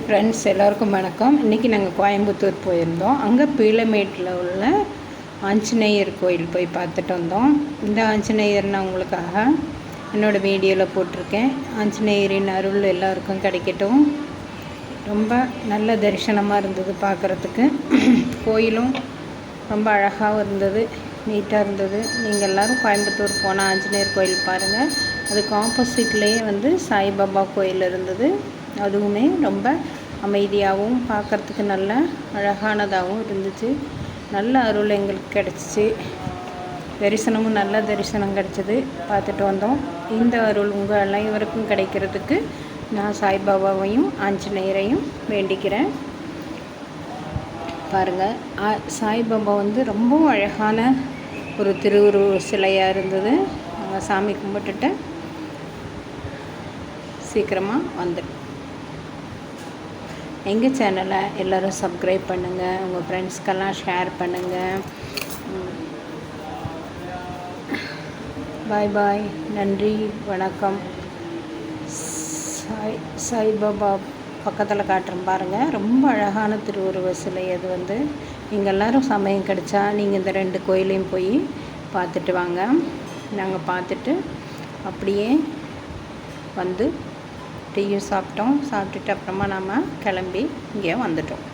Friends எல்லாருக்கும் வணக்கம். இன்றைக்கி நாங்கள் கோயம்புத்தூர் போயிருந்தோம். அங்கே பீளமேட்டில் உள்ள ஆஞ்சநேயர் கோயில் போய் பார்த்துட்டு வந்தோம். இந்த ஆஞ்சநேயர் நான் உங்களுக்காக என்னோடய வீடியோவில் போட்டிருக்கேன். ஆஞ்சநேயரின் அருள் எல்லாருக்கும் கிடைக்கட்டும். ரொம்ப நல்ல தரிசனமாக இருந்தது பார்க்குறதுக்கு. கோயிலும் ரொம்ப அழகாகவும் இருந்தது, நீட்டாக இருந்தது. நீங்கள் எல்லோரும் கோயம்புத்தூர் போனால் ஆஞ்சநேயர் கோயில் பாருங்கள். அதுக்கு ஆப்போசிட்லேயே சாய்பாபா கோயில் இருந்தது. அதுவுமே ரொம்ப அமைதியாகவும் பார்க்குறதுக்கு நல்ல அழகானதாகவும் இருந்துச்சு. நல்ல அருள் எங்களுக்கு கிடச்சிச்சு. தரிசனமும் நல்ல தரிசனம் கிடச்சிது, பார்த்துட்டு வந்தோம். இந்த அருள் உங்கள் அனைவருக்கும் கிடைக்கிறதுக்கு நான் சாய்பாபாவையும் ஆஞ்சநேயரையும் வேண்டிக்கிறேன். பாருங்கள், சாய்பாபா ரொம்பவும் அழகான ஒரு திருவுருவ சிலையாக இருந்தது. நாங்கள் சாமி கும்பிட்டுட்டு சீக்கிரமாக வந்துட்டோம். எங்கள் சேனலை எல்லோரும் சப்ஸ்கிரைப் பண்ணுங்கள், உங்கள் ஃப்ரெண்ட்ஸ்க்கெல்லாம் ஷேர் பண்ணுங்கள். பாய் பாய், நன்றி, வணக்கம். சாய்பாபா பக்கத்தில் காட்டுறேன் பாருங்கள். ரொம்ப அழகான திருவுருவ சிலை அது. நீங்கள் எல்லோரும் சமயம் கிடச்சா நீங்கள் இந்த 2 கோயிலையும் போய் பார்த்துட்டு வாங்க. நாங்கள் பார்த்துட்டு அப்படியே டீயும் சாப்பிட்டுட்டு அப்புறமா நாம் கிளம்பி இங்கே வந்துட்டோம்.